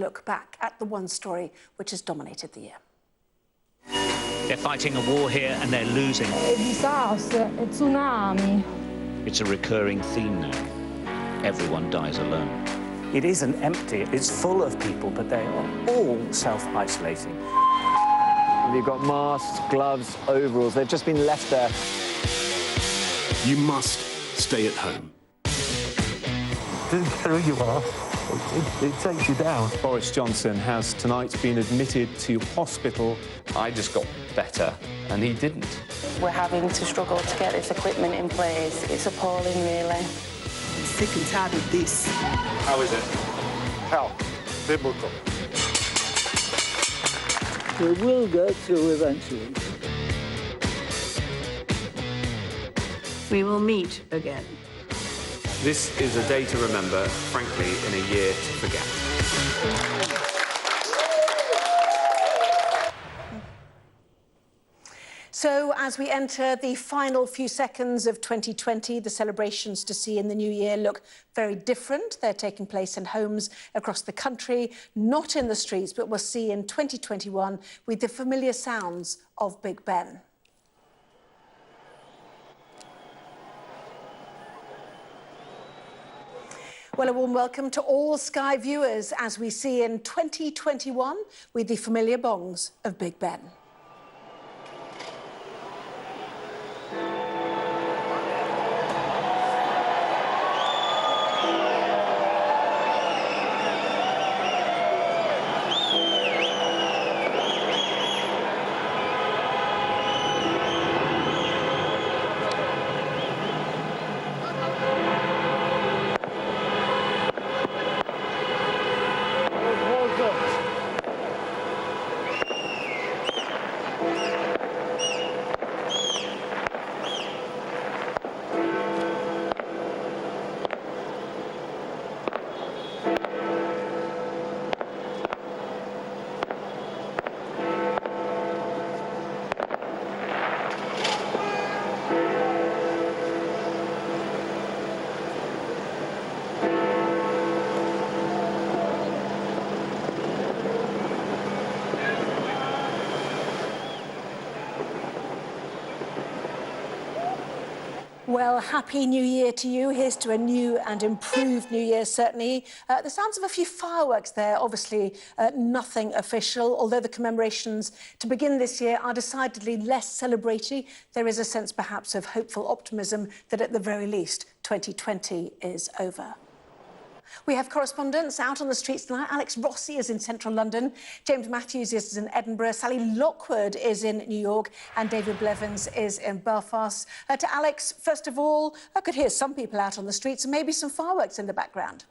look back at the one story which has dominated the year. They're fighting a war here and they're losing. Disaster, a tsunami. It's a recurring theme now. Everyone dies alone. It isn't empty, it's full of people, but they are all self-isolating. You've got masks, gloves, overalls, they've just been left there. You must stay at home. Doesn't care who you are, it takes you down. Boris Johnson has tonight been admitted to hospital. I just got better, and he didn't. We're having to struggle to get this equipment in place. It's appalling, really. Sick and tired of this. How is it? Hell. Biblical. We will go through eventually. We will meet again. This is a day to remember, frankly, in a year to forget. So, as we enter the final few seconds of 2020, the celebrations to see in the new year look very different. They're taking place in homes across the country, not in the streets, but we'll see in 2021 with the familiar sounds of Big Ben. Well, a warm welcome to all Sky viewers as we see in 2021 with the familiar bongs of Big Ben. Well, Happy New Year to you. Here's to a new and improved New Year, certainly. The sounds of a few fireworks there, obviously nothing official, although the commemorations to begin this year are decidedly less celebratory. There is a sense, perhaps, of hopeful optimism that, at the very least, 2020 is over. We have correspondents out on the streets tonight. Alex Rossi is in central London, James Matthews is in Edinburgh, Sally Lockwood is in New York, and David Blevins is in Belfast. To Alex, first of all, I could hear some people out on the streets and maybe some fireworks in the background.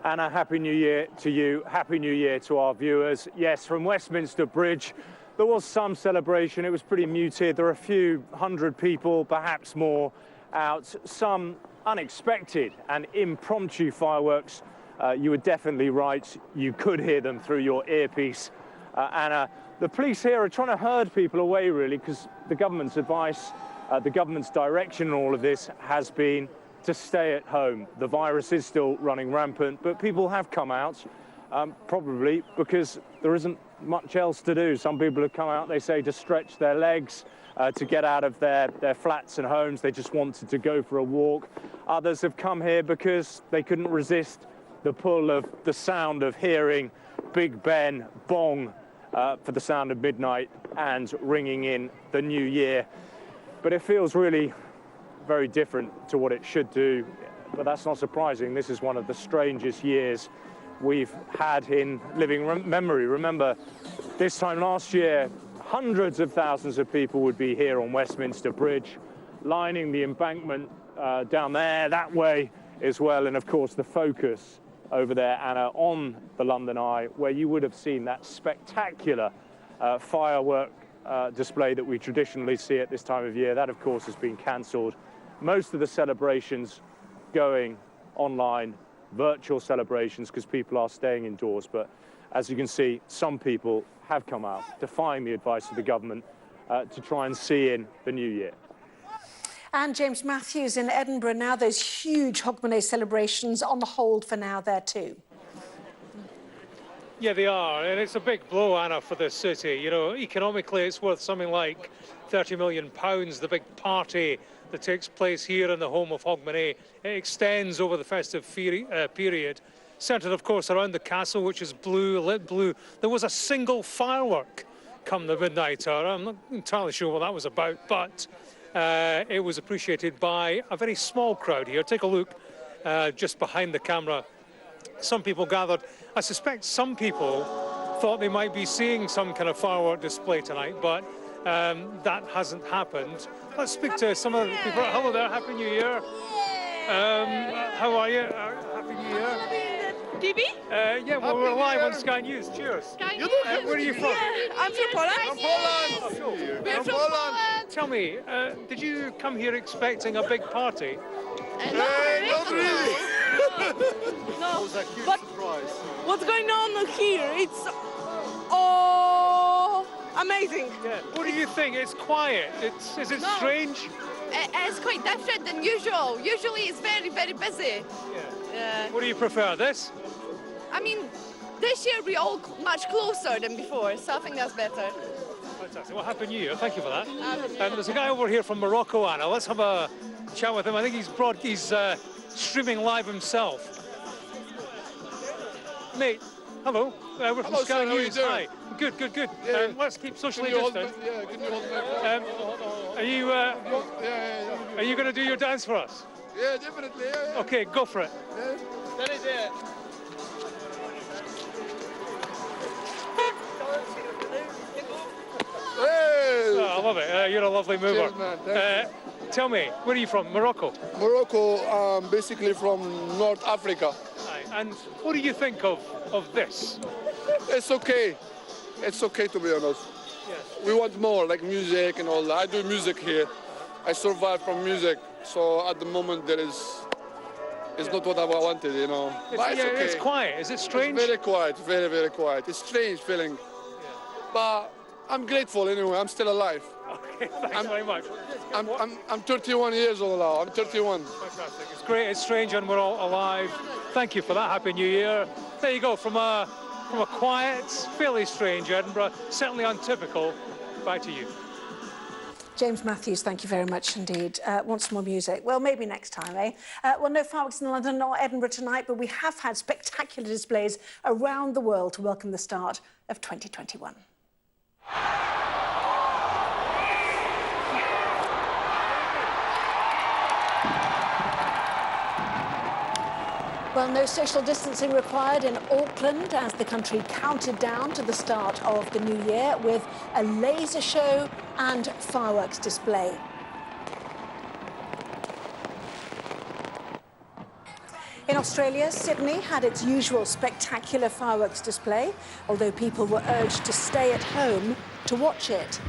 Anna, Happy New Year to you. Happy New Year to our viewers. Yes, from Westminster Bridge, there was some celebration. It was pretty muted. There were a few hundred people, perhaps more, out. Some unexpected and impromptu fireworks. You were definitely right. You could hear them through your earpiece. Anna, the police here are trying to herd people away, really, because the government's advice, the government's direction in all of this has been to stay at home. The virus is still running rampant, but people have come out, probably because there isn't much else to do. Some people have come out, they say, to stretch their legs, to get out of their flats and homes. They just wanted to go for a walk. Others have come here because they couldn't resist the pull of the sound of hearing Big Ben bong for the sound of midnight and ringing in the new year. But it feels really very different to what it should do. But that's not surprising. This is one of the strangest years we've had in living memory. Remember, this time last year, hundreds of thousands of people would be here on Westminster Bridge, lining the embankment down there, that way as well. And of course, the focus over there, Anna, on the London Eye, where you would have seen that spectacular firework display that we traditionally see at this time of year. That, of course, has been cancelled. Most of the celebrations going online, virtual celebrations, because people are staying indoors. But as you can see, some people have come out, defying the advice of the government, to try and see in the new year. And James Matthews in Edinburgh now, those huge Hogmanay celebrations on the hold for now there too. Yeah, they are, and it's a big blow, Anna, for the city. You know, economically, it's worth something like £30 million, the big party that takes place here in the home of Hogmanay. It extends over the festive period, centred, of course, around the castle, which is blue, lit blue. There was a single firework come the midnight hour. I'm not entirely sure what that was about, but it was appreciated by a very small crowd here. Take a look just behind the camera. Some people gathered. I suspect some people thought they might be seeing some kind of firework display tonight, but that hasn't happened. Let's speak to some of the people. Hello there, Happy New Year. How are you? Happy New Year. TV? Yeah, well, we're live on Sky News. Cheers. Sky News. Where are you from? I'm from Poland. From Poland. We're from Poland. Tell me, did you come here expecting a big party? Not really. No. It was a huge But surprise. what's going on here? It's amazing. Yeah. What do you think? It's quiet. Is it strange? It's quite different than usual. Usually it's very, very busy. Yeah. What do you prefer, this? I mean, this year we're all much closer than before, so I think that's better. Fantastic. Well, Happy New Year. Thank you for that. There's a guy over here from Morocco, Anna. Let's have a chat with him. I think he's streaming live himself. Mate, hello. We're from Sky News. Hi. Good. Yeah. Let's keep socially distant. Can you hold my Are you going to do your dance for us? Yeah, definitely. Yeah. Okay, go for it. Yeah. That is it. Hey! Oh, I love it. You're a lovely mover. Cheers, man. Tell me, where are you from? Morocco? Morocco, basically from North Africa. Aye. And what do you think of this? It's okay. It's okay, to be honest. Yes. We want more, like music and all that. I do music here. I survive from music, so at the moment it's not what I wanted, you know. But it's okay. It's quiet. Is it strange? It's very quiet, very, very quiet. It's strange feeling. Yeah. But I'm grateful anyway. I'm still alive. Okay, thanks very much. I'm 31 years old now. I'm 31. Fantastic. It's great. It's strange, and we're all alive. Thank you for that. Happy New Year. There you go. From a quiet, fairly strange Edinburgh, certainly untypical. Back to you. James Matthews, thank you very much indeed. Want some more music? Well, maybe next time, eh? Well, no fireworks in London or Edinburgh tonight, but we have had spectacular displays around the world to welcome the start of 2021. Well, no social distancing required in Auckland as the country counted down to the start of the new year with a laser show and fireworks display. In Australia, Sydney had its usual spectacular fireworks display, although people were urged to stay at home to watch it.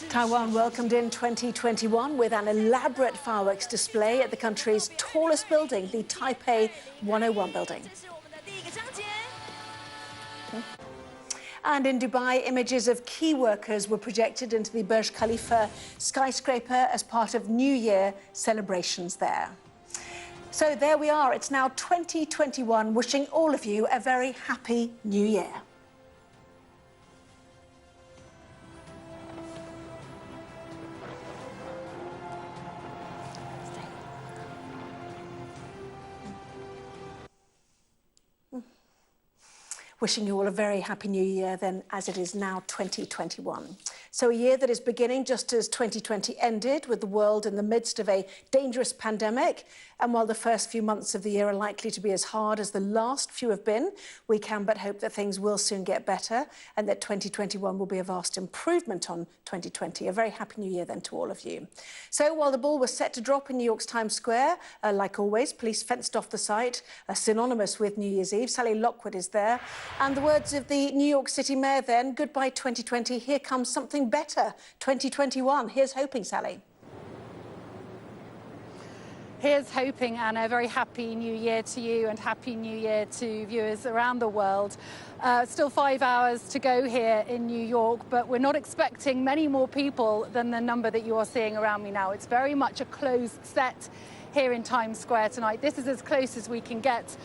Taiwan welcomed in 2021 with an elaborate fireworks display at the country's tallest building, the Taipei 101 building. And in Dubai, images of key workers were projected into the Burj Khalifa skyscraper as part of New Year celebrations there. So there we are. It's now 2021, wishing all of you a very happy New Year. Wishing you all a very happy new year then, as it is now 2021. So a year that is beginning just as 2020 ended, with the world in the midst of a dangerous pandemic. And while the first few months of the year are likely to be as hard as the last few have been, we can but hope that things will soon get better and that 2021 will be a vast improvement on 2020. A very happy new year then to all of you. So while the ball was set to drop in New York's Times Square, like always, police fenced off the site, synonymous with New Year's Eve. Sally Lockwood is there. And the words of the New York City mayor then, goodbye 2020, here comes something better, 2021. Here's hoping, Sally. Here's hoping, Anna. A very happy New Year to you and happy New Year to viewers around the world. Still 5 hours to go here in New York, but we're not expecting many more people than the number that you are seeing around me now. It's very much a closed set here in Times Square tonight. This is as close as we can get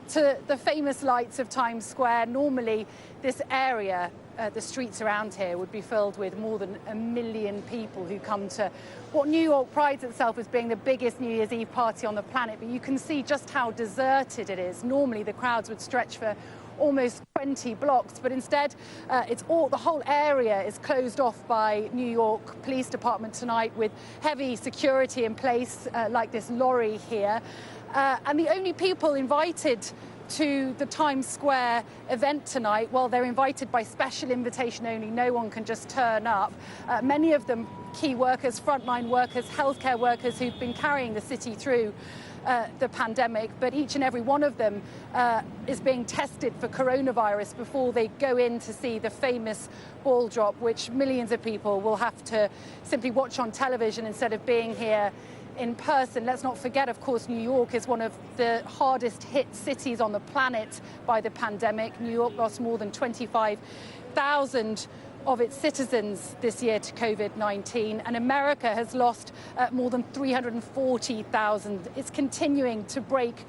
to the famous lights of Times Square. Normally, this area, the streets around here, would be filled with more than 1 million people who come to what New York prides itself as being the biggest New Year's Eve party on the planet. But you can see just how deserted it is. Normally, the crowds would stretch for almost 20 blocks, but instead the whole area is closed off by New York Police Department tonight with heavy security in place, like this lorry here. And the only people invited to the Times Square event tonight, well, they're invited by special invitation only. No one can just turn up. Many of them key workers, frontline workers, healthcare workers who've been carrying the city through the pandemic, but each and every one of them is being tested for coronavirus before they go in to see the famous ball drop, which millions of people will have to simply watch on television instead of being here in person. Let's not forget, of course, New York is one of the hardest hit cities on the planet by the pandemic. New York lost more than 25,000 of its citizens this year to COVID-19, and America has lost more than 340,000. It's continuing to break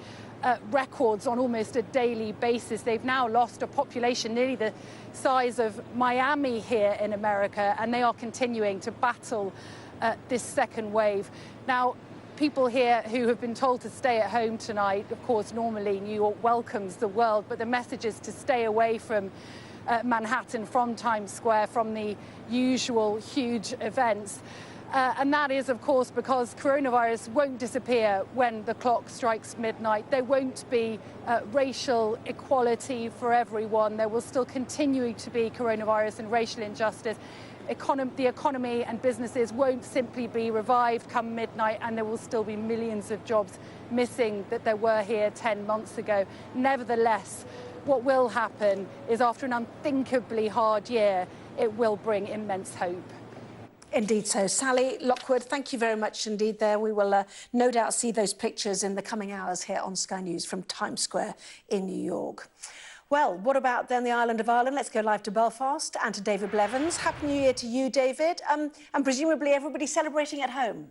records on almost a daily basis. They've now lost a population nearly the size of Miami here in America, and they are continuing to battle this second wave. Now, people here who have been told to stay at home tonight, of course, normally New York welcomes the world, but the message is to stay away from Manhattan, from Times Square, from the usual huge events. And that is, of course, because coronavirus won't disappear when the clock strikes midnight. There won't be racial equality for everyone. There will still continue to be coronavirus and racial injustice. The economy and businesses won't simply be revived come midnight, and there will still be millions of jobs missing that there were here 10 months ago. Nevertheless, what will happen is after an unthinkably hard year, it will bring immense hope. Indeed so. Sally Lockwood, thank you very much indeed there. We will no doubt see those pictures in the coming hours here on Sky News from Times Square in New York. Well, what about then the island of Ireland? Let's go live to Belfast and to David Blevins. Happy New Year to you, David. And presumably everybody celebrating at home.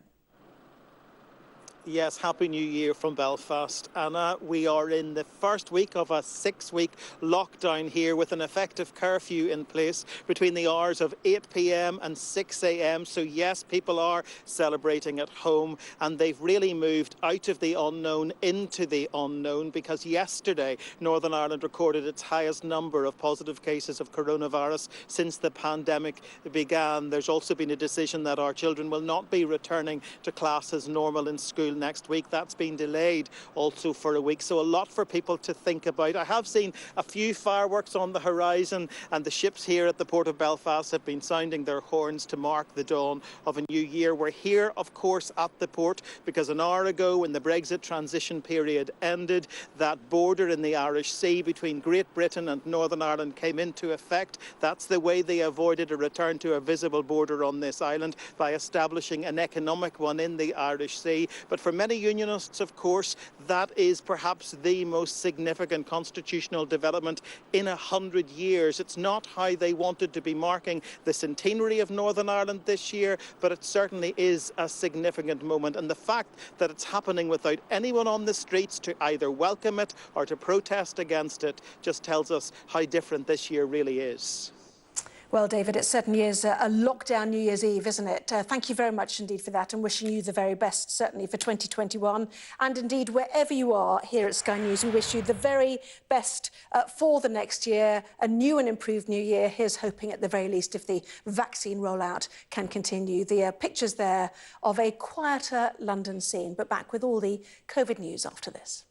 Yes, Happy New Year from Belfast. Anna, we are in the first week of a 6-week lockdown here with an effective curfew in place between the hours of 8 p.m. and 6 a.m. So yes, people are celebrating at home, and they've really moved out of the unknown into the unknown, because yesterday Northern Ireland recorded its highest number of positive cases of coronavirus since the pandemic began. There's also been a decision that our children will not be returning to class as normal in school next week. That's been delayed also for a week, so a lot for people to think about. I have seen a few fireworks on the horizon, and the ships here at the port of Belfast have been sounding their horns to mark the dawn of a new year. We're here, of course, at the port because an hour ago, when the Brexit transition period ended, that border in the Irish Sea between Great Britain and Northern Ireland came into effect. That's the way they avoided a return to a visible border on this island, by establishing an economic one in the Irish Sea. But for many unionists, of course, that is perhaps the most significant constitutional development in 100 years. It's not how they wanted to be marking the centenary of Northern Ireland this year, but it certainly is a significant moment. And the fact that it's happening without anyone on the streets to either welcome it or to protest against it just tells us how different this year really is. Well, David, it certainly is a lockdown New Year's Eve, isn't it? Thank you very much indeed for that, and wishing you the very best, certainly for 2021. And indeed, wherever you are here at Sky News, we wish you the very best for the next year, a new and improved new year. Here's hoping, at the very least, if the vaccine rollout can continue. The pictures there of a quieter London scene, but back with all the COVID news after this.